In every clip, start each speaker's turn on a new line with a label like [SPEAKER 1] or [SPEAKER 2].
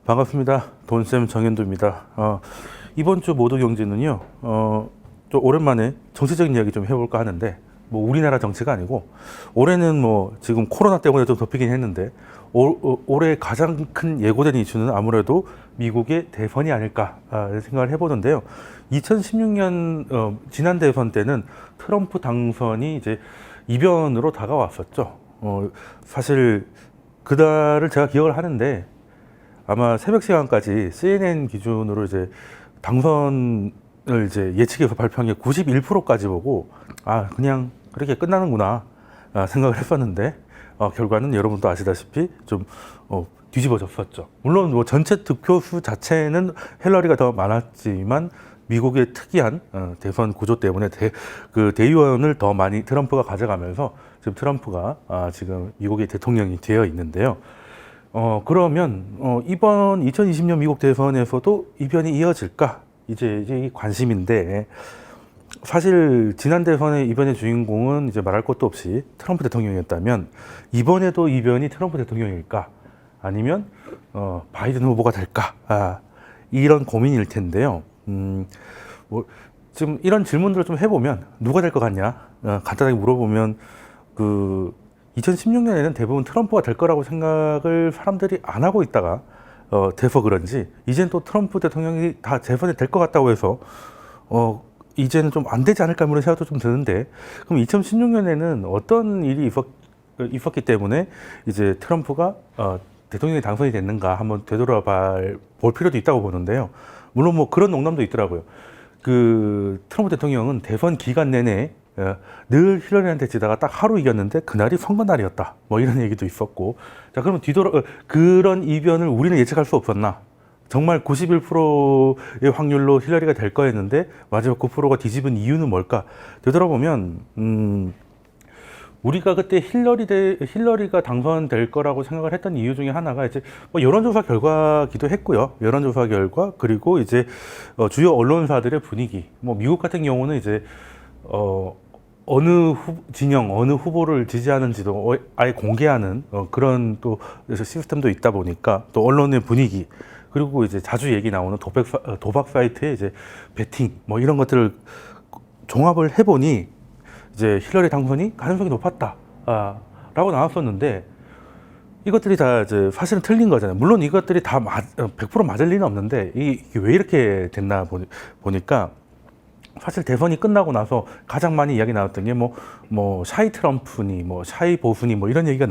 [SPEAKER 1] 반갑습니다. 돈쌤 정현도입니다. 이번 주 모두경제는요, 좀 오랜만에 정치적인 이야기 좀 해볼까 하는데, 뭐 우리나라 정치가 아니고, 올해는 뭐 지금 코로나 때문에 좀 덮이긴 했는데, 올해 가장 큰 예고된 이슈는 아무래도 미국의 대선이 아닐까 생각을 해보는데요. 2016년 지난 대선 때는 트럼프 당선이 이제 이변으로 다가왔었죠. 사실 그날을 제가 기억을 하는데, 아마 새벽 시간까지 CNN 기준으로 이제 당선을 이제 예측해서 발표한 게 91%까지 보고, 그냥 그렇게 끝나는구나 생각을 했었는데, 결과는 여러분도 아시다시피 좀 뒤집어졌었죠. 물론 뭐 전체 득표수 자체는 힐러리가 더 많았지만 미국의 특이한 대선 구조 때문에 그 대의원을 더 많이 트럼프가 가져가면서 지금 트럼프가 지금 미국의 대통령이 되어 있는데요. 그러면 이번 2020년 미국 대선에서도 이변이 이어질까? 이제 이 관심인데, 사실 지난 대선의 이변의 주인공은 이제 말할 것도 없이 트럼프 대통령이었다면, 이번에도 이변이 트럼프 대통령일까? 아니면 바이든 후보가 될까? 이런 고민일 텐데요. 뭐 지금 이런 질문들을 좀 해보면 누가 될 것 같냐? 간단하게 물어보면 2016년에는 대부분 트럼프가 될 거라고 생각을 사람들이 안 하고 있다가 돼서 그런지, 이제는 또 트럼프 대통령이 다 재선이 될 것 같다고 해서 이제는 좀 안 되지 않을까 이런 생각도 좀 드는데, 그럼 2016년에는 어떤 일이 있었기 때문에 이제 트럼프가 대통령이 당선이 됐는가 한번 되돌아볼 필요도 있다고 보는데요. 물론 뭐 그런 농담도 있더라고요. 트럼프 대통령은 대선 기간 내내 늘 힐러리한테 지다가 딱 하루 이겼는데 그날이 선거 날이었다. 뭐 이런 얘기도 있었고. 자, 그러면 그런 이변을 우리는 예측할 수 없었나? 정말 91%의 확률로 힐러리가 될 거였는데 마지막 9%가 뒤집은 이유는 뭘까? 되돌아보면 우리가 그때 힐러리가 당선될 거라고 생각을 했던 이유 중에 하나가 이제 뭐 여론조사 결과기도 했고요. 여론조사 결과, 그리고 이제 주요 언론사들의 분위기. 뭐 미국 같은 경우는 이제 어느 진영, 어느 후보를 지지하는지도 아예 공개하는 그런 또 시스템도 있다 보니까, 또 언론의 분위기, 그리고 이제 자주 얘기 나오는 도박 사이트의 이제 베팅, 뭐 이런 것들을 종합을 해보니 이제 힐러리 당선이 가능성이 높았다 라고 나왔었는데, 이것들이 다 이제 사실은 틀린 거잖아요. 물론 이것들이 다 100% 맞을 리는 없는데, 이게 왜 이렇게 됐나 보니까, 사실 대선이 끝나고 나서 가장 많이 이야기 나왔던 게 뭐 샤이 트럼프니 뭐 샤이 보수니 뭐 이런 얘기가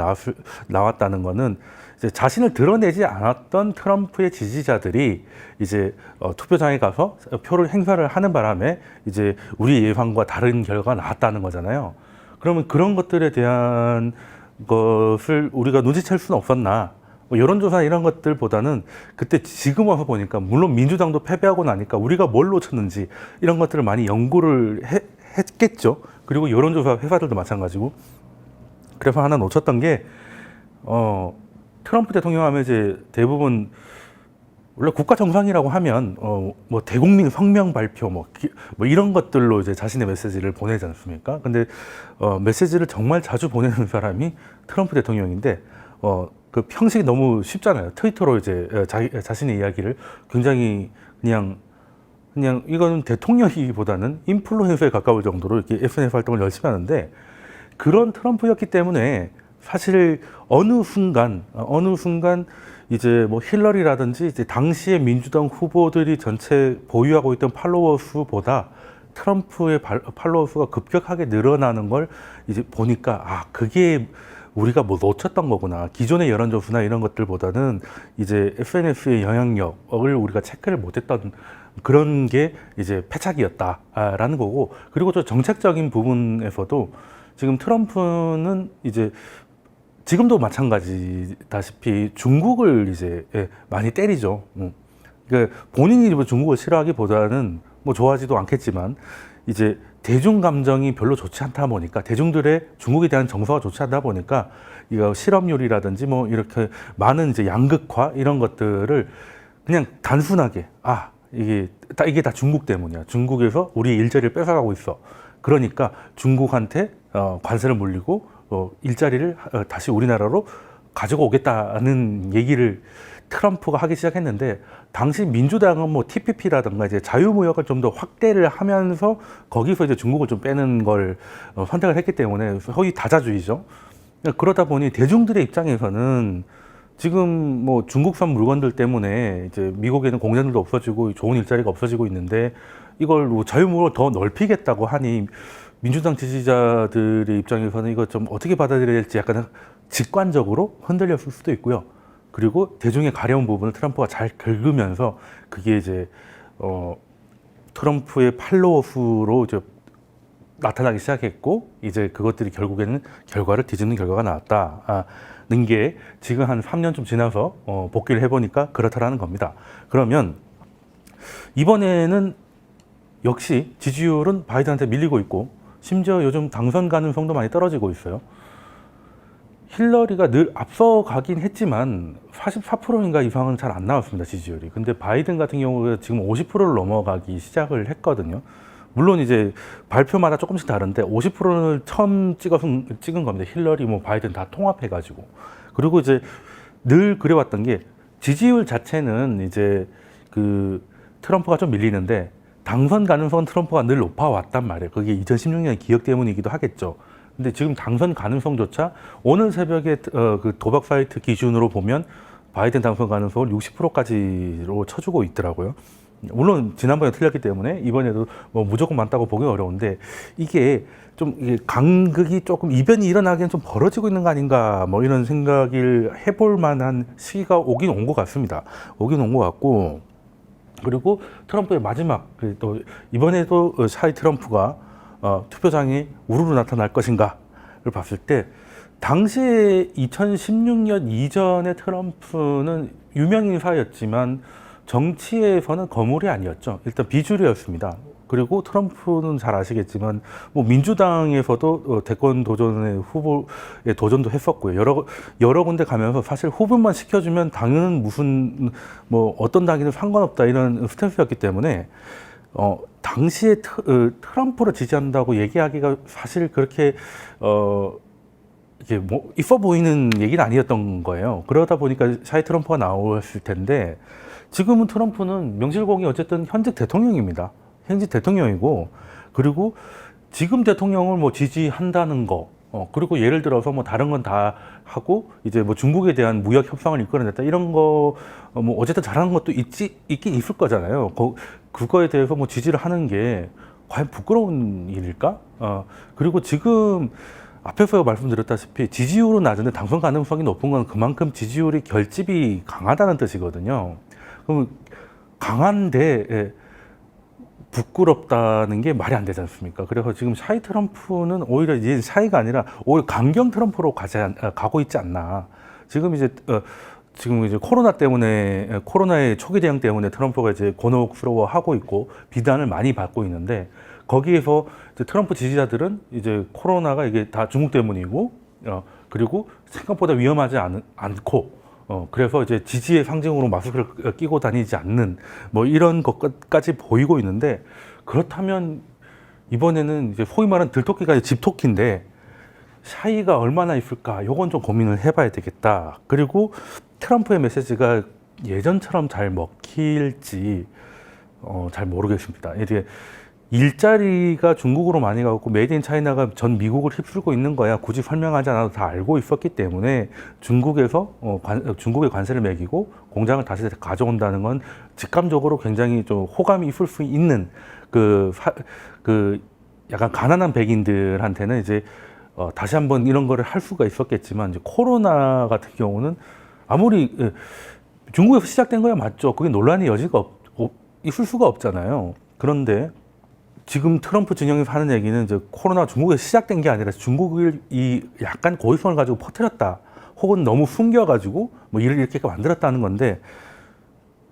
[SPEAKER 1] 나왔다는 거는, 이제 자신을 드러내지 않았던 트럼프의 지지자들이 이제 투표장에 가서 표를 행사를 하는 바람에 이제 우리 예상과 다른 결과가 나왔다는 거잖아요. 그러면 그런 것들에 대한 것을 우리가 눈치챌 수는 없었나? 뭐 여론조사 이런 것들보다는 그때 지금 와서 보니까, 물론 민주당도 패배하고 나니까 우리가 뭘 놓쳤는지 이런 것들을 많이 연구를 했겠죠. 그리고 여론조사 회사들도 마찬가지고. 그래서 하나 놓쳤던 게 트럼프 대통령 하면 이제 대부분 원래 국가 정상이라고 하면 뭐 대국민 성명 발표 뭐 이런 것들로 이제 자신의 메시지를 보내지 않습니까? 근데 메시지를 정말 자주 보내는 사람이 트럼프 대통령인데, 그 형식이 너무 쉽잖아요. 트위터로 이제 자신의 이야기를 굉장히 그냥 이거는 대통령이기보다는 인플루언서에 가까울 정도로 이렇게 SNS 활동을 열심히 하는데, 그런 트럼프였기 때문에 사실 어느 순간 이제 뭐 힐러리라든지 이제 당시의 민주당 후보들이 전체 보유하고 있던 팔로워 수보다 트럼프의 팔로워 수가 급격하게 늘어나는 걸 이제 보니까, 그게 우리가 뭐 놓쳤던 거구나. 기존의 여론조사나 이런 것들보다는 이제 SNS의 영향력을 우리가 체크를 못했던 그런 게 이제 패착이었다라는 거고, 그리고 또 정책적인 부분에서도 지금 트럼프는 이제 지금도 마찬가지다시피 중국을 이제 많이 때리죠. 그러니까 본인이 중국을 싫어하기보다는 뭐 좋아하지도 않겠지만, 이제 대중 감정이 별로 좋지 않다 보니까, 대중들의 중국에 대한 정서가 좋지 않다 보니까, 이거 실업률이라든지 뭐 이렇게 많은 이제 양극화 이런 것들을 그냥 단순하게 이게 다 중국 때문이야. 중국에서 우리 일자리를 뺏어가고 있어. 그러니까 중국한테 관세를 물리고 일자리를 다시 우리나라로 가지고 오겠다는 얘기를 트럼프가 하기 시작했는데 당시 민주당은 뭐 TPP라든가 이제 자유무역을 좀 더 확대를 하면서 거기서 이제 중국을 좀 빼는 걸 선택을 했기 때문에 거의 다자주의죠. 그러다 보니 대중들의 입장에서는 지금 뭐 중국산 물건들 때문에 이제 미국에는 공장들도 없어지고 좋은 일자리가 없어지고 있는데 이걸 뭐 자유무역을 더 넓히겠다고 하니 민주당 지지자들의 입장에서는 이거 좀 어떻게 받아들여야 될지 약간 직관적으로 흔들렸을 수도 있고요. 그리고 대중의 가려운 부분을 트럼프가 잘 긁으면서 그게 이제 트럼프의 팔로워 수로 이제 나타나기 시작했고 이제 그것들이 결국에는 결과를 뒤집는 결과가 나왔다는 게 지금 한 3년쯤 지나서 복귀를 해보니까 그렇다라는 겁니다. 그러면 이번에는 역시 지지율은 바이든한테 밀리고 있고 심지어 요즘 당선 가능성도 많이 떨어지고 있어요. 힐러리가 늘 앞서가긴 했지만 44%인가 이상은 잘 안 나왔습니다, 지지율이. 근데 바이든 같은 경우에 지금 50%를 넘어가기 시작을 했거든요. 물론 이제 발표마다 조금씩 다른데 50%를 처음 찍은 겁니다. 힐러리, 뭐 바이든 다 통합해가지고. 그리고 이제 늘 그래왔던 게 지지율 자체는 이제 그 트럼프가 좀 밀리는데 당선 가능성은 트럼프가 늘 높아왔단 말이에요. 그게 2016년 기억 때문이기도 하겠죠. 근데 지금 당선 가능성조차 오늘 새벽에 그 도박 사이트 기준으로 보면 바이든 당선 가능성을 60%까지로 쳐주고 있더라고요. 물론 지난번에 틀렸기 때문에 이번에도 뭐 무조건 많다고 보기 어려운데 이게 좀 이게 간극이 조금 이변이 일어나기엔 좀 벌어지고 있는 거 아닌가 뭐 이런 생각을 해볼 만한 시기가 오긴 온 것 같습니다. 오긴 온 것 같고 그리고 트럼프의 마지막 또 이번에도 샤이 트럼프가 투표장에 우르르 나타날 것인가를 봤을 때 당시에 2016년 이전의 트럼프는 유명인사였지만 정치에서는 거물이 아니었죠. 일단 비주류였습니다. 그리고 트럼프는 잘 아시겠지만 뭐 민주당에서도 대권 도전의 후보에 도전도 했었고요. 여러 군데 가면서 사실 후보만 시켜주면 당은 무슨 뭐 어떤 당이든 상관없다 이런 스탠스였기 때문에 당시에 트럼프를 지지한다고 얘기하기가 사실 그렇게 이게 뭐 있어 보이는 얘기는 아니었던 거예요. 그러다 보니까 샤이 트럼프가 나왔을 텐데 지금은 트럼프는 명실공히 어쨌든 현직 대통령입니다. 현직 대통령이고 그리고 지금 대통령을 뭐 지지한다는 거 그리고 예를 들어서 뭐 다른 건 다 하고 이제 뭐 중국에 대한 무역 협상을 이끌어냈다 이런 거 뭐 어쨌든 잘하는 것도 있긴 있을 거잖아요. 그거에 대해서 뭐 지지를 하는 게 과연 부끄러운 일일까? 그리고 지금 앞에서 말씀드렸다시피 지지율은 낮은데 당선 가능성이 높은 건 그만큼 지지율이 결집이 강하다는 뜻이거든요. 그럼 강한데 부끄럽다는 게 말이 안 되지 않습니까? 그래서 지금 샤이 트럼프는 오히려 이제 샤이가 아니라 오히려 강경 트럼프로 가고 있지 않나. 지금 이제 코로나의 초기 대응 때문에 트럼프가 이제 곤혹스러워하고 있고 비난을 많이 받고 있는데 거기에서 이제 트럼프 지지자들은 이제 코로나가 이게 다 중국 때문이고 그리고 생각보다 위험하지 않고 그래서 이제 지지의 상징으로 마스크를 끼고 다니지 않는 뭐 이런 것까지 보이고 있는데 그렇다면 이번에는 이제 소위 말하는 들토끼가 집토끼인데 샤이가 얼마나 있을까? 요건 좀 고민을 해봐야 되겠다. 그리고 트럼프의 메시지가 예전처럼 잘 먹힐지 잘 모르겠습니다. 이제 일자리가 중국으로 많이 가고 메이드 인 차이나가 전 미국을 휩쓸고 있는 거야 굳이 설명하지 않아도 다 알고 있었기 때문에 중국에서 중국에 관세를 매기고 공장을 다시 가져온다는 건 직감적으로 굉장히 좀 호감이 있을 수 있는 그 약간 가난한 백인들한테는 이제 다시 한번 이런 거를 할 수가 있었겠지만 이제 코로나 같은 경우는 아무리 중국에서 시작된 거야 맞죠. 그게 논란의 여지가 있을 수가 없잖아요. 그런데 지금 트럼프 진영에서 하는 얘기는 이제 코로나 중국에서 시작된 게 아니라 중국이 약간 고의성을 가지고 퍼뜨렸다. 혹은 너무 숨겨가지고 뭐 이렇게 만들었다는 건데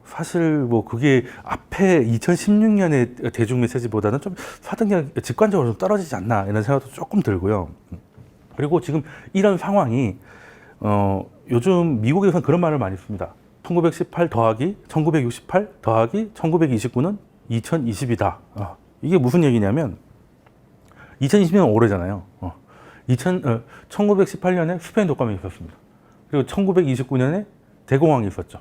[SPEAKER 1] 사실 뭐 그게 앞에 2016년의 대중 메시지보다는 좀 사등량 직관적으로 좀 떨어지지 않나 이런 생각도 조금 들고요. 그리고 지금 이런 상황이 요즘 미국에서는 그런 말을 많이 씁니다. 1918 더하기 1968 더하기 1929는 2020이다. 이게 무슨 얘기냐면 2020년 올해잖아요. 1918년에 스페인 독감이 있었습니다. 그리고 1929년에 대공황이 있었죠.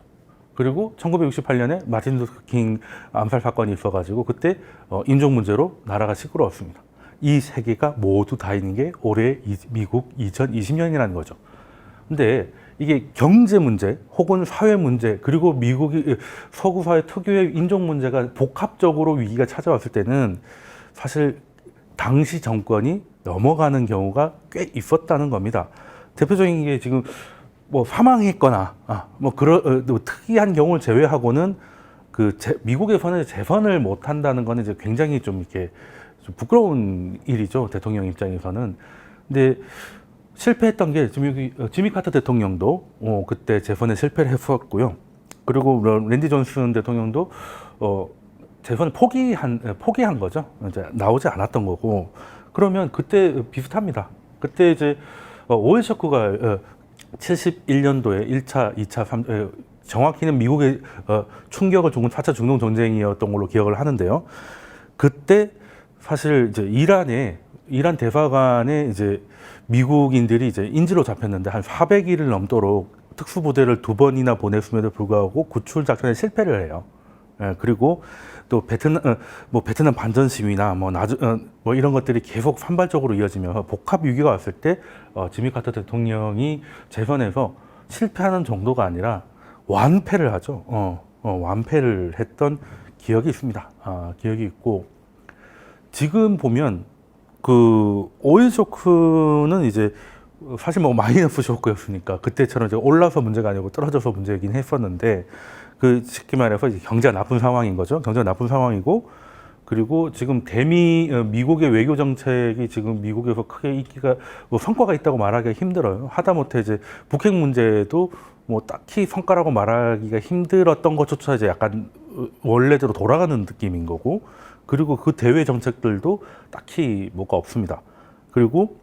[SPEAKER 1] 그리고 1968년에 마틴 루터킹 암살 사건이 있어가지고 그때 인종 문제로 나라가 시끄러웠습니다. 이 세 개가 모두 다 있는 게 올해 미국 2020년이라는 거죠. 근데 이게 경제 문제 혹은 사회 문제 그리고 미국이 서구 사회 특유의 인종 문제가 복합적으로 위기가 찾아왔을 때는 사실 당시 정권이 넘어가는 경우가 꽤 있었다는 겁니다. 대표적인 게 지금 뭐 사망했거나 뭐 그런 특이한 경우를 제외하고는 미국에서는 재선을 못 한다는 거는 이제 굉장히 좀 이렇게 좀 부끄러운 일이죠. 대통령 입장에서는. 근데 실패했던 게 지미 카터 대통령도 그때 재선에 실패를 했었고요. 그리고 랜디 존슨 대통령도 재선을 포기한 거죠. 이제 나오지 않았던 거고. 그러면 그때 비슷합니다. 그때 이제 오일 쇼크가 71년도에 1차, 2차, 3, 정확히는 미국의 충격을 준 4차 중동 전쟁이었던 걸로 기억을 하는데요. 그때 사실 이제 이란 대사관에 이제 미국인들이 이제 인질로 잡혔는데 한 400일을 넘도록 특수부대를 2번이나 보냈음에도 불구하고 구출 작전에 실패를 해요. 그리고 또 베트남 반전 시위나 뭐 이런 것들이 계속 산발적으로 이어지면서 복합 위기가 왔을 때 지미 카터 대통령이 재선에서 실패하는 정도가 아니라 완패를 하죠. 완패를 했던 기억이 있습니다. 기억이 있고 지금 보면 그 오일 쇼크는 이제 사실 뭐 마이너스 쇼크였으니까 그때처럼 이제 올라서 문제가 아니고 떨어져서 문제이긴 했었는데 쉽게 말해서 이제 경제가 나쁜 상황인 거죠. 경제가 나쁜 상황이고 그리고 지금 미국의 외교 정책이 지금 미국에서 크게 뭐 성과가 있다고 말하기가 힘들어요. 하다못해 이제 북핵 문제도 뭐 딱히 성과라고 말하기가 힘들었던 것조차 이제 약간 원래대로 돌아가는 느낌인 거고 그리고 그 대외 정책들도 딱히 뭐가 없습니다. 그리고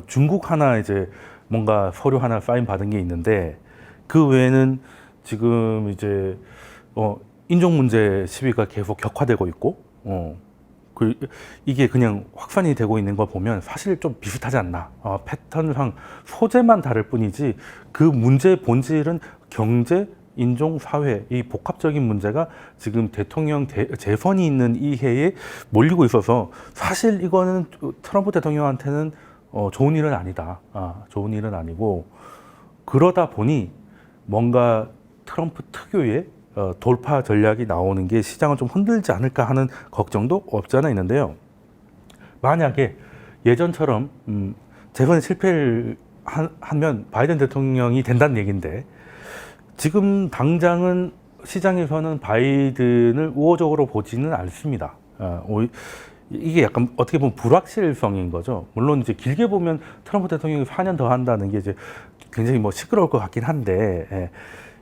[SPEAKER 1] 중국 하나 이제 뭔가 서류 하나 사인 받은 게 있는데 그 외에는 지금 이제 인종 문제 시위가 계속 격화되고 있고 이게 그냥 확산이 되고 있는 걸 보면 사실 좀 비슷하지 않나. 패턴상 소재만 다를 뿐이지 그 문제의 본질은 경제, 인종, 사회 이 복합적인 문제가 지금 대통령 재선이 있는 이 해에 몰리고 있어서 사실 이거는 트럼프 대통령한테는 좋은 일은 아니다. 좋은 일은 아니고 그러다 보니 뭔가 트럼프 특유의 돌파 전략이 나오는 게 시장을 좀 흔들지 않을까 하는 걱정도 없지 않아 있는데요. 만약에 예전처럼 재선 실패를 하면 바이든 대통령이 된다는 얘기인데 지금 당장은 시장에서는 바이든을 우호적으로 보지는 않습니다. 이게 약간 어떻게 보면 불확실성인 거죠. 물론 이제 길게 보면 트럼프 대통령이 4년 더 한다는 게 이제 굉장히 뭐 시끄러울 것 같긴 한데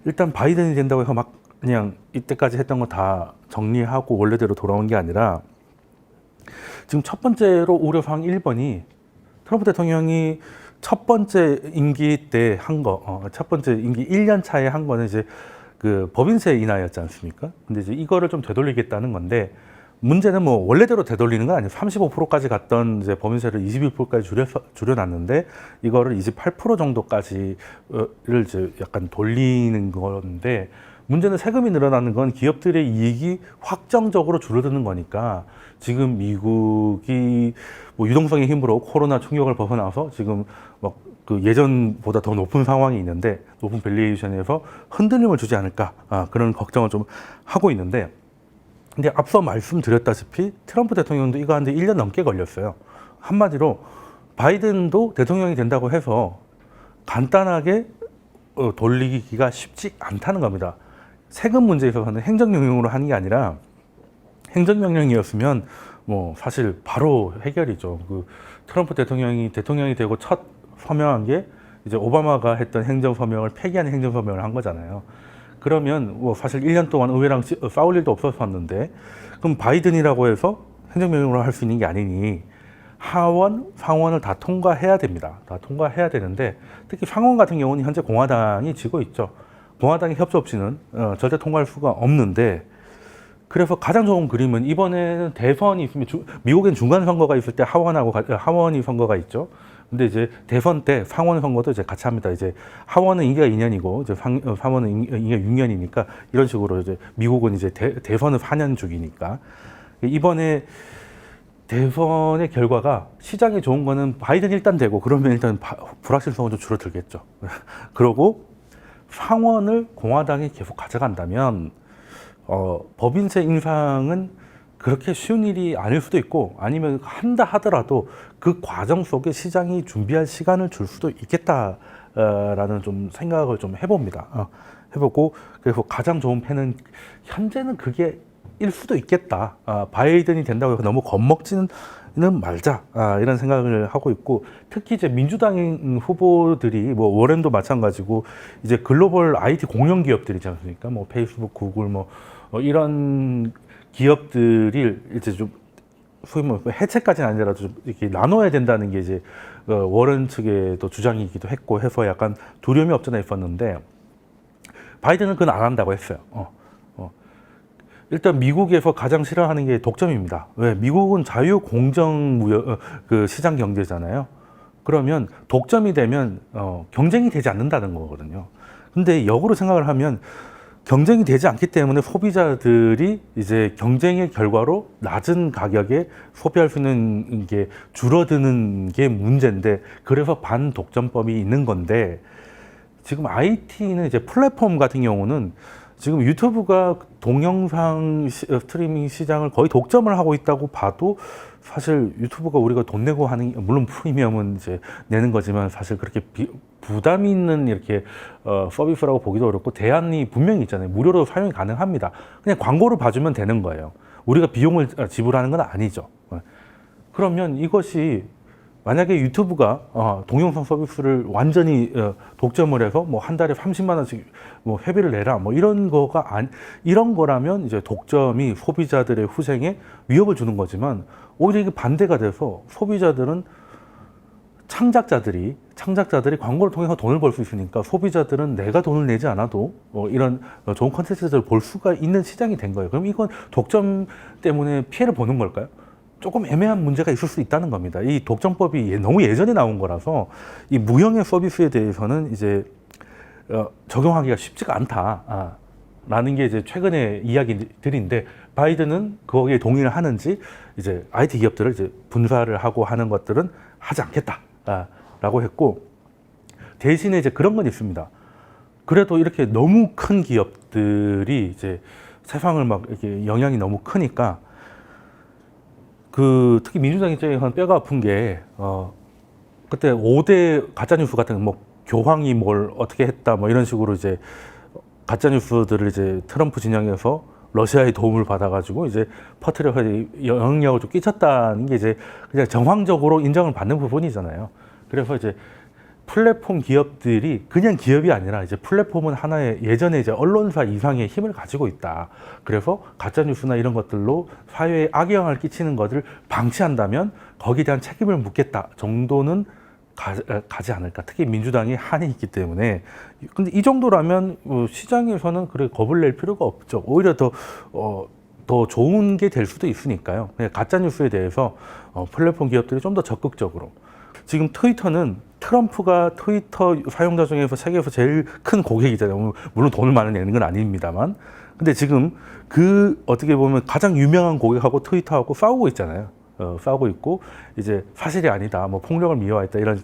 [SPEAKER 1] 일단 바이든이 된다고 해서 막 그냥 이때까지 했던 거 다 정리하고 원래대로 돌아온 게 아니라 지금 첫 번째로 우려사항 1번이 트럼프 대통령이 첫 번째 임기 때 한 거, 첫 번째 임기 1년 차에 한 거는 이제 그 법인세 인하였지 않습니까? 근데 이제 이거를 좀 되돌리겠다는 건데 문제는 뭐 원래대로 되돌리는 건 아니에요. 35%까지 갔던 이제 법인세를 21%까지 줄여놨는데 이거를 28% 정도까지를 이제 약간 돌리는 건데 문제는 세금이 늘어나는 건 기업들의 이익이 확정적으로 줄어드는 거니까 지금 미국이 뭐 유동성의 힘으로 코로나 충격을 벗어나서 지금 막 그 예전보다 더 높은 상황이 있는데 높은 밸류에이션에서 흔들림을 주지 않을까 그런 걱정을 좀 하고 있는데 근데 앞서 말씀드렸다시피 트럼프 대통령도 이거 하는데 1년 넘게 걸렸어요. 한마디로 바이든도 대통령이 된다고 해서 간단하게 돌리기가 쉽지 않다는 겁니다. 세금 문제에 있어서는 행정명령으로 하는 게 아니라 행정명령이었으면 뭐 사실 바로 해결이죠. 그 트럼프 대통령이 되고 첫 서명한 게 이제 오바마가 했던 행정서명을 폐기하는 행정서명을 한 거잖아요. 그러면 뭐 사실 1년 동안 의회랑 싸울 일도 없었었는데 그럼 바이든이라고 해서 행정명령으로 할 수 있는 게 아니니 하원, 상원을 다 통과해야 됩니다. 다 통과해야 되는데 특히 상원 같은 경우는 현재 공화당이 지고 있죠. 공화당의 협조 없이는 절대 통과할 수가 없는데 그래서 가장 좋은 그림은 이번에는 대선이 있으면 미국엔 중간 선거가 있을 때 하원이 선거가 있죠. 근데 이제 대선 때 상원 선거도 이제 같이 합니다. 이제 하원은 임기가 2년이고 이제 상원은 임기가 6년이니까 이런 식으로 이제 미국은 이제 대선은 4년 주기니까 이번에 대선의 결과가 시장에 좋은 거는 바이든 일단 되고 그러면 일단 불확실성은 좀 줄어들겠죠. 그러고 상원을 공화당이 계속 가져간다면 법인세 인상은 그렇게 쉬운 일이 아닐 수도 있고 아니면 한다 하더라도 그 과정 속에 시장이 준비할 시간을 줄 수도 있겠다라는 좀 생각을 좀 해봅니다. 해보고 그래서 가장 좋은 패는 현재는 그게 일 수도 있겠다. 바이든이 된다고 해서 너무 겁먹지는 말자. 이런 생각을 하고 있고 특히 이제 민주당 후보들이 뭐 워렌도 마찬가지고 이제 글로벌 IT 공영 기업들이지 않습니까? 뭐 페이스북, 구글 뭐 이런 기업들이 이제 좀 소위 뭐 해체까지는 아니라도 좀 이렇게 나눠야 된다는 게 이제 워런 측에도 주장이기도 했고 해서 약간 두려움이 없잖아 있었는데 바이든은 그건 안 한다고 했어요. 일단 미국에서 가장 싫어하는 게 독점입니다. 왜? 미국은 자유 공정 무역 그 시장 경제잖아요. 그러면 독점이 되면 경쟁이 되지 않는다는 거거든요. 근데 역으로 생각을 하면 경쟁이 되지 않기 때문에 소비자들이 이제 경쟁의 결과로 낮은 가격에 소비할 수 있는 게 줄어드는 게 문제인데 그래서 반독점법이 있는 건데 지금 IT는 이제 플랫폼 같은 경우는 지금 유튜브가 동영상 스트리밍 시장을 거의 독점을 하고 있다고 봐도 사실 유튜브가 우리가 돈 내고 하는 물론 프리미엄은 이제 내는 거지만 사실 그렇게 부담 있는 이렇게 서비스라고 보기도 어렵고 대안이 분명히 있잖아요. 무료로 사용이 가능합니다. 그냥 광고를 봐주면 되는 거예요. 우리가 비용을 지불하는 건 아니죠. 그러면 이것이 만약에 유튜브가 동영상 서비스를 완전히 독점을 해서 뭐 한 달에 30만 원씩 뭐 회비를 내라 뭐 이런 거라면 이제 독점이 소비자들의 후생에 위협을 주는 거지만 오히려 이게 반대가 돼서 소비자들은 창작자들이 광고를 통해서 돈을 벌 수 있으니까 소비자들은 내가 돈을 내지 않아도 이런 좋은 콘텐츠들을 볼 수가 있는 시장이 된 거예요. 그럼 이건 독점 때문에 피해를 보는 걸까요? 조금 애매한 문제가 있을 수 있다는 겁니다. 이 독점법이 너무 예전에 나온 거라서 이 무형의 서비스에 대해서는 이제 적용하기가 쉽지가 않다라는 게 이제 최근의 이야기들인데 바이든은 거기에 동의를 하는지 이제 IT 기업들을 이제 분사를 하고 하는 것들은 하지 않겠다라고 했고 대신에 이제 그런 건 있습니다. 그래도 이렇게 너무 큰 기업들이 이제 세상을 막 이렇게 영향이 너무 크니까 특히 민주당 입장에서는 뼈가 아픈 게 그때 5대 가짜뉴스 같은 뭐 교황이 뭘 어떻게 했다 뭐 이런 식으로 이제 가짜뉴스들을 이제 트럼프 진영에서 러시아의 도움을 받아가지고 이제 퍼뜨려서 영향력을 좀 끼쳤다는 게 이제 그냥 정황적으로 인정을 받는 부분이잖아요. 그래서 이제 플랫폼 기업들이 그냥 기업이 아니라 이제 플랫폼은 하나의 예전에 이제 언론사 이상의 힘을 가지고 있다. 그래서 가짜 뉴스나 이런 것들로 사회에 악영향을 끼치는 것을 방치한다면 거기에 대한 책임을 묻겠다 정도는 가지 않을까. 특히 민주당이 한이 있기 때문에. 근데 이 정도라면 시장에서는 그래 겁을 낼 필요가 없죠. 오히려 더 좋은 게 될 수도 있으니까요. 가짜 뉴스에 대해서 플랫폼 기업들이 좀 더 적극적으로. 지금 트위터는 트럼프가 트위터 사용자 중에서 세계에서 제일 큰 고객이잖아요. 물론 돈을 많이 내는 건 아닙니다만. 근데 지금 어떻게 보면 가장 유명한 고객하고 트위터하고 싸우고 있잖아요. 싸우고 있고, 이제 사실이 아니다, 뭐 폭력을 미화했다, 이런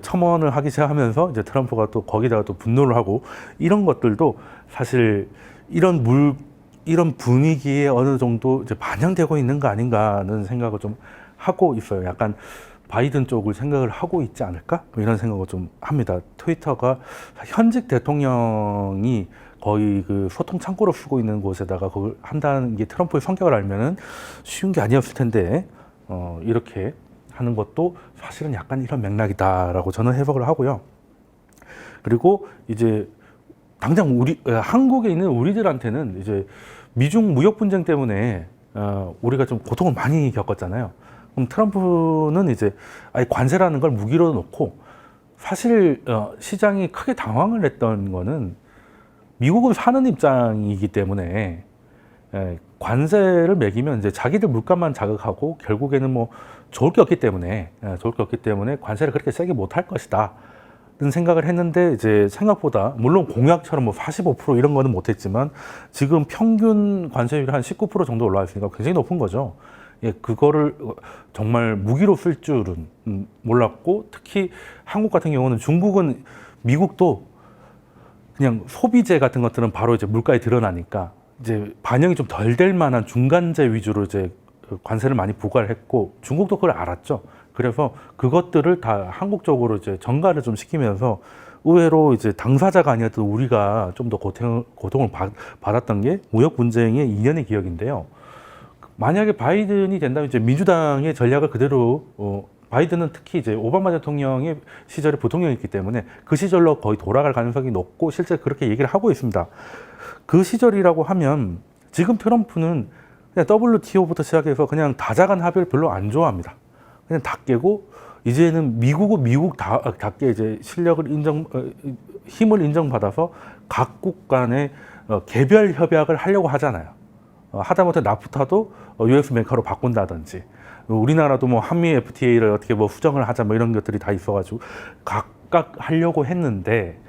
[SPEAKER 1] 첨언을 하기 시작하면서 이제 트럼프가 또 거기다가 또 분노를 하고, 이런 것들도 사실 이런 분위기에 어느 정도 이제 반영되고 있는 거 아닌가 하는 생각을 좀 하고 있어요. 약간 바이든 쪽을 생각을 하고 있지 않을까? 이런 생각을 좀 합니다. 트위터가 현직 대통령이 거의 소통 창구로 쓰고 있는 곳에다가 그걸 한다는 게 트럼프의 성격을 알면은 쉬운 게 아니었을 텐데, 이렇게 하는 것도 사실은 약간 이런 맥락이다라고 저는 해석을 하고요. 그리고 이제 당장 한국에 있는 우리들한테는 이제 미중 무역 분쟁 때문에 우리가 좀 고통을 많이 겪었잖아요. 그럼 트럼프는 이제 아예 관세라는 걸 무기로 놓고 사실 시장이 크게 당황을 했던 거는 미국은 사는 입장이기 때문에 관세를 매기면 이제 자기들 물가만 자극하고 결국에는 뭐 좋을 게 없기 때문에 관세를 그렇게 세게 못할 것이다. 는 생각을 했는데 이제 생각보다 물론 공약처럼 뭐 45% 이런 거는 못했지만 지금 평균 관세율이 한 19% 정도 올라와 있으니까 굉장히 높은 거죠. 그거를 정말 무기로 쓸 줄은 몰랐고 특히 한국 같은 경우는 중국은 미국도 그냥 소비재 같은 것들은 바로 이제 물가에 드러나니까 이제 반영이 좀 덜 될 만한 중간재 위주로 이제 관세를 많이 부과를 했고 중국도 그걸 알았죠. 그래서 그것들을 다 한국 쪽으로 이제 전가를 좀 시키면서 의외로 이제 당사자가 아니었던 우리가 좀 더 고통을 받았던 게 무역 분쟁의 2년의 기억인데요. 만약에 바이든이 된다면 이제 민주당의 전략을 그대로 바이든은 특히 이제 오바마 대통령의 시절에 부통령이었기 때문에 그 시절로 거의 돌아갈 가능성이 높고 실제 그렇게 얘기를 하고 있습니다. 그 시절이라고 하면 지금 트럼프는 그냥 WTO부터 시작해서 그냥 다자간 합의를 별로 안 좋아합니다. 그냥 다 깨고 이제는 미국은 미국답게 이제 실력을 힘을 인정받아서 각국 간의 개별 협약을 하려고 하잖아요. 하다못해 나프타도 US 메카로 바꾼다든지 우리나라도 뭐 한미 FTA를 어떻게 뭐 수정을 하자 뭐 이런 것들이 다 있어가지고 각각 하려고 했는데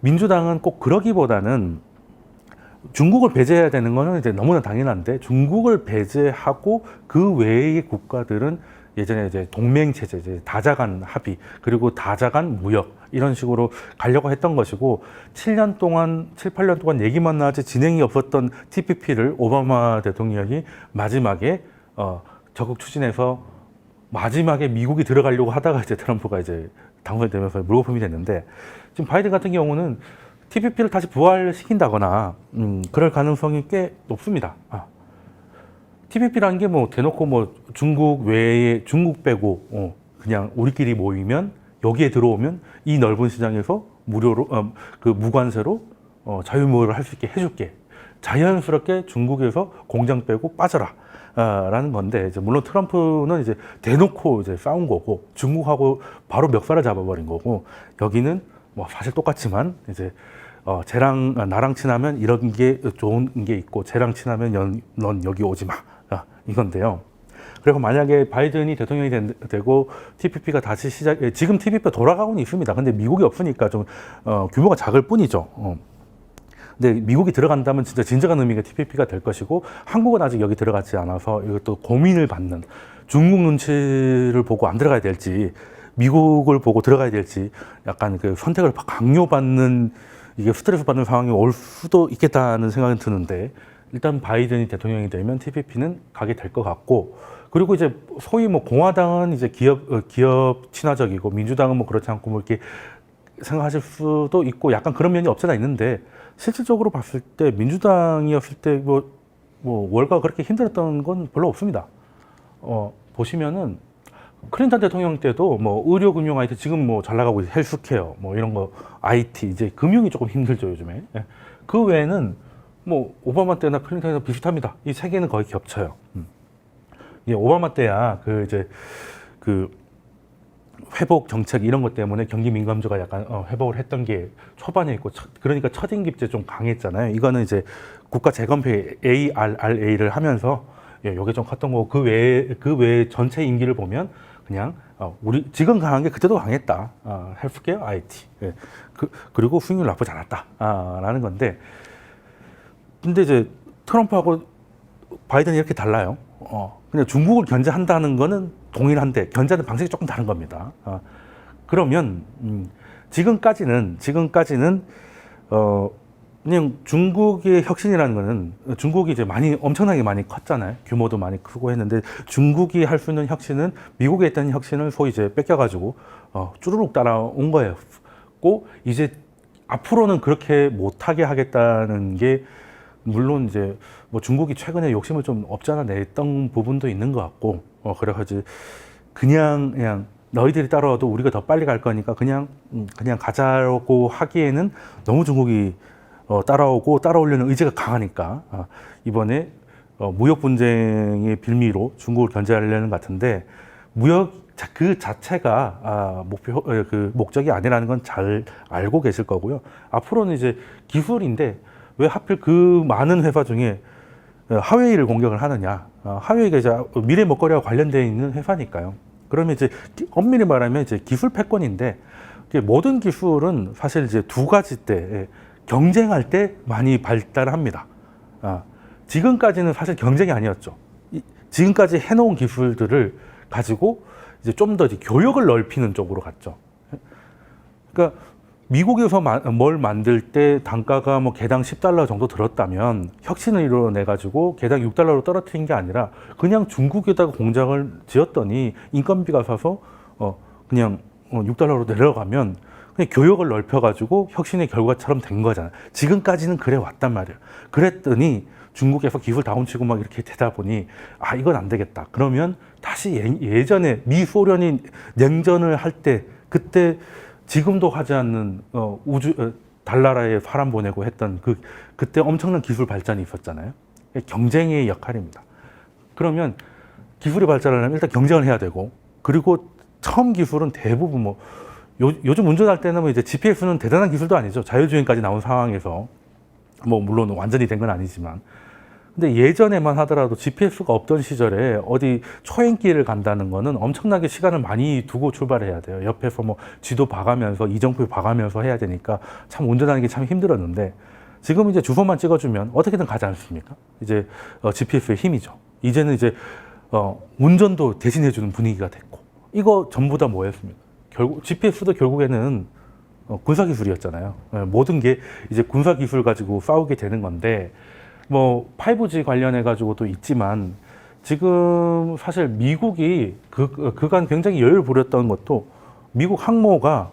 [SPEAKER 1] 민주당은 꼭 그러기보다는 중국을 배제해야 되는 거는 이제 너무나 당연한데 중국을 배제하고 그 외의 국가들은 예전에 이제 동맹체제, 이제 다자간 합의, 그리고 다자간 무역, 이런 식으로 가려고 했던 것이고, 7, 8년 동안 얘기만 나지 진행이 없었던 TPP를 오바마 대통령이 마지막에, 적극 추진해서 마지막에 미국이 들어가려고 하다가 이제 트럼프가 이제 당선이 되면서 물거품이 됐는데, 지금 바이든 같은 경우는 TPP를 다시 부활시킨다거나, 그럴 가능성이 꽤 높습니다. TPP라는 게 뭐 대놓고 뭐 중국 외에 중국 빼고 그냥 우리끼리 모이면 여기에 들어오면 이 넓은 시장에서 무료로 그 무관세로 자유무역을 할 수 있게 해줄게. 자연스럽게 중국에서 공장 빼고 빠져라. 라는 건데 이제 물론 트럼프는 이제 대놓고 이제 싸운 거고 중국하고 바로 멱살을 잡아버린 거고 여기는 뭐 사실 똑같지만 이제 나랑 친하면 이런 게 좋은 게 있고 쟤랑 친하면 넌 여기 오지 마. 이건데요. 그리고 만약에 바이든이 대통령이 되고 TPP가 다시 지금 TPP가 돌아가고는 있습니다. 근데 미국이 없으니까 좀 규모가 작을 뿐이죠. 근데 미국이 들어간다면 진짜 진정한 의미가 TPP가 될 것이고 한국은 아직 여기 들어가지 않아서 이것도 고민을 받는 중국 눈치를 보고 안 들어가야 될지 미국을 보고 들어가야 될지 약간 그 선택을 강요받는 이게 스트레스 받는 상황이 올 수도 있겠다는 생각이 드는데 일단 바이든이 대통령이 되면 TPP는 가게 될 것 같고 그리고 이제 소위 뭐 공화당은 이제 기업 친화적이고 민주당은 뭐 그렇지 않고 뭐 이렇게 생각하실 수도 있고 약간 그런 면이 없잖아 있는데 실질적으로 봤을 때 민주당이었을 때 뭐 월가가 그렇게 힘들었던 건 별로 없습니다. 보시면은 클린턴 대통령 때도 뭐 의료 금융 IT 지금 뭐 잘 나가고 있는 헬스케어 뭐 이런 거 IT 이제 금융이 조금 힘들죠 요즘에. 그 외에는 뭐 오바마 때나 클린턴이나 비슷합니다. 이 세 개는 거의 겹쳐요. 오바마 때야 그 회복 정책 이런 것 때문에 경기 민감주가 약간 회복을 했던 게 초반에 있고 그러니까 첫임기때 좀 강했잖아요. 이거는 이제 국가 재건폐 ARRA를 하면서 요게 좀 컸던 거고 그 외에 전체 임기를 보면 그냥 우리 지금 강한 게 그때도 강했다. 헬스케어 IT 그리고 수익률 나쁘지 않았다. 라는 건데 근데 이제 트럼프하고 바이든이 이렇게 달라요. 그냥 중국을 견제한다는 거는 동일한데 견제하는 방식이 조금 다른 겁니다. 그러면 지금까지는 그냥 중국의 혁신이라는 거는 중국이 이제 엄청나게 많이 컸잖아요. 규모도 많이 크고 했는데 중국이 할 수 있는 혁신은 미국에 있던 혁신을 소위 이제 뺏겨가지고 쭈루룩 따라온 거예요. 고 이제 앞으로는 그렇게 못하게 하겠다는 게 물론 이제 뭐 중국이 최근에 욕심을 좀 없지 않아 냈던 부분도 있는 것 같고 그래가지고 그냥 너희들이 따라와도 우리가 더 빨리 갈 거니까 그냥 가자고 하기에는 너무 중국이 따라오려는 의지가 강하니까 이번에 무역 분쟁의 빌미로 중국을 견제하려는 것 같은데 무역 그 자체가 목적이 아니라는 건 잘 알고 계실 거고요. 앞으로는 이제 기술인데 왜 하필 그 많은 회사 중에 하웨이를 공격을 하느냐? 하웨이가 이제 미래 먹거리와 관련되어 있는 회사니까요. 그러면 이제 엄밀히 말하면 이제 기술 패권인데, 모든 기술은 사실 이제 두 가지 때 경쟁할 때 많이 발달합니다. 지금까지는 사실 경쟁이 아니었죠. 지금까지 해놓은 기술들을 가지고 이제 좀 더 교역을 넓히는 쪽으로 갔죠. 그러니까 미국에서 뭘 만들 때 단가가 뭐 개당 10달러 정도 들었다면 혁신을 이뤄내 가지고 개당 6달러로 떨어뜨린 게 아니라 그냥 중국에다가 공장을 지었더니 인건비가 사서 그냥 6달러로 내려가면 그냥 교역을 넓혀 가지고 혁신의 결과처럼 된 거잖아요. 지금까지는 그래 왔단 말이에요. 그랬더니 중국에서 기술 다운치고 막 이렇게 되다 보니 이건 안 되겠다. 그러면 다시 예전에 미소련이 냉전을 할 때 그때 지금도 하지 않는 달나라에 사람 보내고 했던 그때 엄청난 기술 발전이 있었잖아요. 경쟁의 역할입니다. 그러면 기술이 발전하려면 일단 경쟁을 해야 되고, 그리고 처음 기술은 대부분 요즘 운전할 때는 이제 GPS는 대단한 기술도 아니죠. 자율주행까지 나온 상황에서 물론 완전히 된 건 아니지만, 근데 예전에만 하더라도 GPS가 없던 시절에 어디 초행길을 간다는 거는 엄청나게 시간을 많이 두고 출발해야 돼요. 옆에서 지도 봐가면서 이정표 봐가면서 해야 되니까 참 운전하는 게 참 힘들었는데, 지금 이제 주소만 찍어주면 어떻게든 가지 않습니까? 이제 GPS의 힘이죠. 이제는 이제 운전도 대신해주는 분위기가 됐고, 이거 전부 다 뭐였습니까? 결국 GPS도 결국에는 군사기술이었잖아요. 모든 게 이제 군사기술 가지고 싸우게 되는 건데, 5G 관련해 가지고도 있지만, 지금 사실 미국이 그간 굉장히 여유를 부렸던 것도, 미국 항모가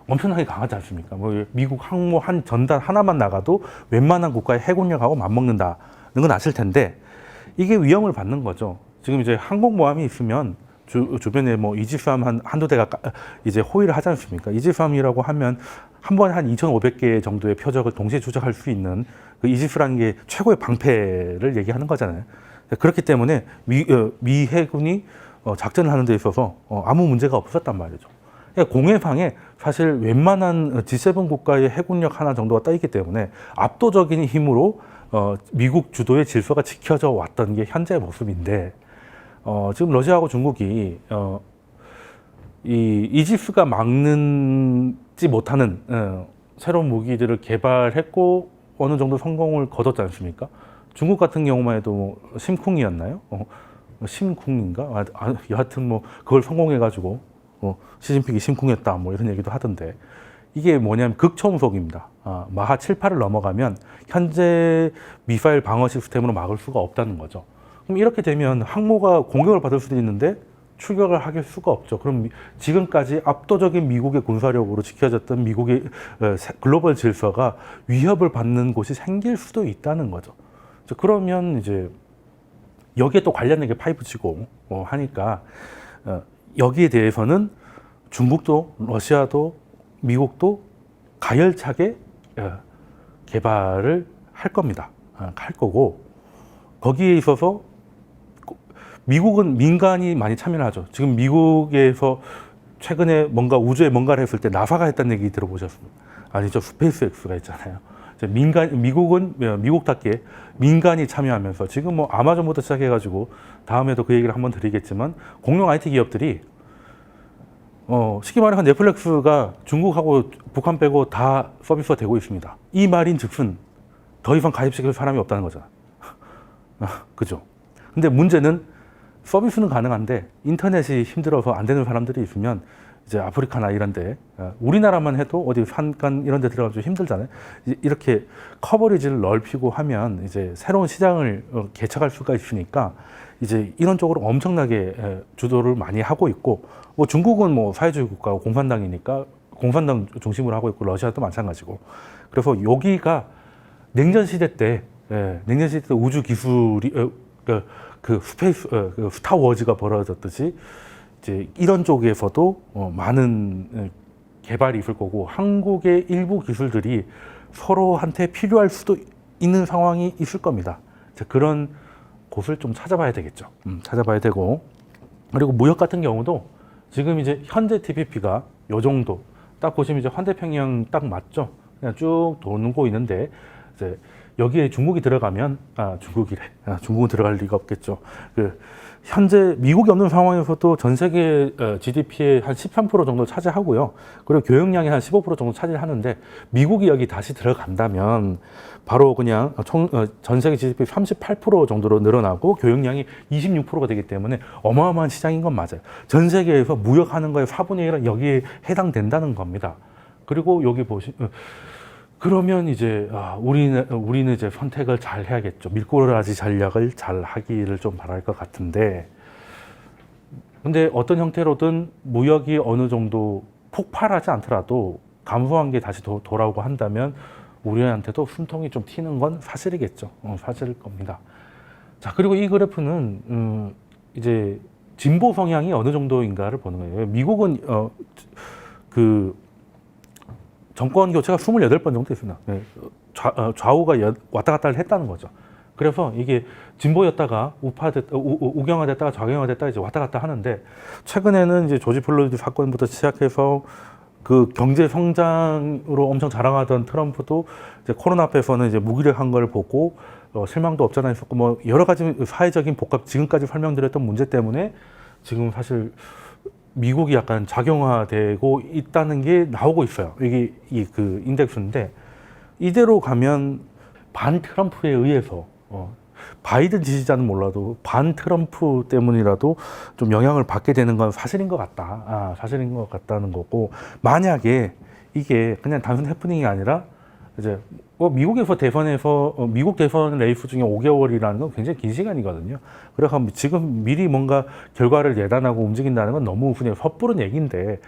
[SPEAKER 1] 엄청나게 강하지 않습니까? 미국 항모 한 전단 하나만 나가도 웬만한 국가의 해군력하고 맞먹는다는 건 아실 텐데, 이게 위험을 받는 거죠. 지금 이제 항공모함이 있으면 주변에 이지스함 한두 대가 이제 호위를 하지 않습니까? 이지스함이라고 하면 한 번에 한 2,500개 정도의 표적을 동시에 추적할 수 있는 그 이지스라는 게 최고의 방패를 얘기하는 거잖아요. 그렇기 때문에 미 해군이 작전을 하는 데 있어서 아무 문제가 없었단 말이죠. 공해상에 사실 웬만한 G7 국가의 해군력 하나 정도가 떠 있기 때문에 압도적인 힘으로 미국 주도의 질서가 지켜져 왔던 게 현재의 모습인데, 지금 러시아하고 중국이 이 이지스가 막는지 못하는 새로운 무기들을 개발했고 어느 정도 성공을 거뒀지 않습니까? 중국 같은 경우만 해도 심쿵이었나요? 심쿵인가? 여하튼 그걸 성공해가지고 시진핑이 심쿵했다 이런 얘기도 하던데, 이게 뭐냐면 극초음속입니다. 마하 7, 8을 넘어가면 현재 미사일 방어 시스템으로 막을 수가 없다는 거죠. 그럼 이렇게 되면 항모가 공격을 받을 수도 있는데 출격을 하게 수가 없죠. 그럼 지금까지 압도적인 미국의 군사력으로 지켜졌던 미국의 글로벌 질서가 위협을 받는 곳이 생길 수도 있다는 거죠. 그러면 이제 여기에 또 관련된 게 5G고 하니까 여기에 대해서는 중국도 러시아도 미국도 가열차게 개발을 할 겁니다. 할 거고, 거기에 있어서 미국은 민간이 많이 참여를 하죠. 지금 미국에서 최근에 우주에 뭔가를 했을 때 나사가 했다는 얘기 들어보셨습니까? 아니죠. 스페이스X가 있잖아요. 미국은 미국답게 민간이 참여하면서 지금 아마존부터 시작해가지고 다음에도 그 얘기를 한번 드리겠지만, 공룡 IT 기업들이 쉽게 말해서 넷플릭스가 중국하고 북한 빼고 다 서비스가 되고 있습니다. 이 말인 즉슨 더 이상 가입시킬 사람이 없다는 거잖아. 그죠? 근데 문제는 서비스는 가능한데 인터넷이 힘들어서 안 되는 사람들이 있으면 이제 아프리카나 이런 데, 우리나라만 해도 어디 산간 이런 데 들어가면 좀 힘들잖아요. 이렇게 커버리지를 넓히고 하면 이제 새로운 시장을 개척할 수가 있으니까 이제 이런 쪽으로 엄청나게 주도를 많이 하고 있고, 중국은 사회주의 국가고 공산당이니까 공산당 중심으로 하고 있고, 러시아도 마찬가지고. 그래서 여기가 냉전 시대 때 우주 기술이 스타워즈가 벌어졌듯이 이제 이런 쪽에서도 많은 개발이 있을 거고, 한국의 일부 기술들이 서로한테 필요할 수도 있는 상황이 있을 겁니다. 그런 곳을 좀 찾아봐야 되겠죠. 찾아봐야 되고, 그리고 무역 같은 경우도 지금 이제 현재 TPP가 요 정도 딱 보시면 이제 환태평양 딱 맞죠. 그냥 쭉 도는 거 있는데, 이제 여기에 중국이 들어가면 중국은 들어갈 리가 없겠죠. 현재 미국이 없는 상황에서도 전 세계 GDP의 한 13% 정도 차지하고요. 그리고 교역량이 한 15% 정도 차지하는데 미국이 여기 다시 들어간다면 바로 그냥 전 세계 GDP 38% 정도로 늘어나고 교역량이 26%가 되기 때문에 어마어마한 시장인 건 맞아요. 전 세계에서 무역하는 거의 4분의 1은 여기에 해당된다는 겁니다. 그리고 여기 그러면 이제 우리는 이제 선택을 잘 해야겠죠. 밀고라지 전략을 잘 하기를 좀 바랄 것 같은데, 근데 어떤 형태로든 무역이 어느 정도 폭발하지 않더라도 감소한 게 다시 돌아오고 한다면 우리한테도 숨통이 좀 튀는 건 사실이겠죠. 사실일 겁니다. 자, 그리고 이 그래프는 이제 진보 성향이 어느 정도인가를 보는 거예요. 미국은 정권 교체가 28번 정도 있습니다. 좌우가 왔다 갔다 했다는 거죠. 그래서 이게 진보였다가 우경화됐다가 좌경화됐다가 이제 왔다 갔다 하는데, 최근에는 이제 조지 플로이드 사건부터 시작해서 그 경제 성장으로 엄청 자랑하던 트럼프도 이제 코로나 앞에서는 이제 무기력한 걸 보고 실망도 없잖아 했었고, 뭐 여러 가지 사회적인 복합, 지금까지 설명드렸던 문제 때문에 지금 사실 미국이 약간 작용화되고 있다는 게 나오고 있어요. 이게 그 인덱스인데, 이대로 가면 반 트럼프에 의해서 바이든 지지자는 몰라도 반 트럼프 때문이라도 좀 영향을 받게 되는 건 사실인 것 같다. 사실인 것 같다는 거고, 만약에 이게 그냥 단순 해프닝이 아니라 이제 미국에서 미국 대선 레이스 중에 5개월이라는 건 굉장히 긴 시간이거든요. 그래서 지금 미리 뭔가 결과를 예단하고 움직인다는 건 너무 그냥 섣부른 얘기인데,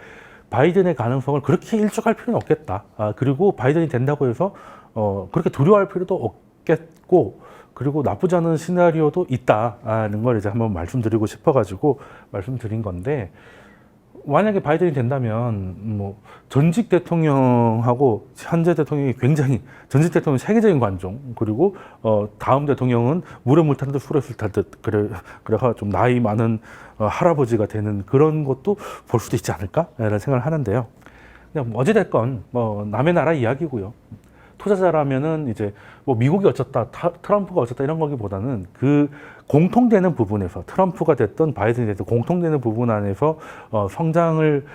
[SPEAKER 1] 바이든의 가능성을 그렇게 일축할 필요는 없겠다. 그리고 바이든이 된다고 해서 그렇게 두려워할 필요도 없겠고, 그리고 나쁘지 않은 시나리오도 있다는 걸 이제 한번 말씀드리고 싶어가지고 말씀드린 건데, 만약에 바이든이 된다면 뭐 전직 대통령하고 현재 대통령이 굉장히, 전직 대통령 세계적인 관종, 그리고 다음 대통령은 물에 물 탄 듯 술에 술 탄 듯, 그래가 좀 나이 많은 할아버지가 되는 그런 것도 볼 수도 있지 않을까라는 생각을 하는데요. 그냥 어찌됐건 뭐 남의 나라 이야기고요. 투자자라면은 이제 뭐 미국이 어쩌다, 트럼프가 어쩌다 이런 거기보다는 그 공통되는 부분에서, 트럼프가 됐든 바이든이 됐든 공통되는 부분 안에서 성장을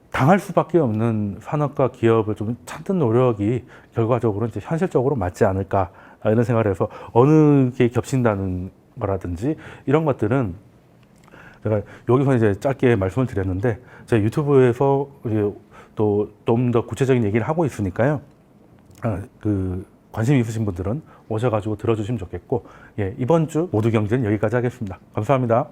[SPEAKER 1] 당할 수밖에 없는 산업과 기업을 좀 찾는 노력이 결과적으로 이제 현실적으로 맞지 않을까, 이런 생각을 해서 어느 게 겹친다는 거라든지 이런 것들은 제가 여기서 이제 짧게 말씀을 드렸는데, 제 유튜브에서 또 좀 더 구체적인 얘기를 하고 있으니까요. 관심 있으신 분들은 오셔가지고 들어주시면 좋겠고, 이번 주 모두 경제는 여기까지 하겠습니다. 감사합니다.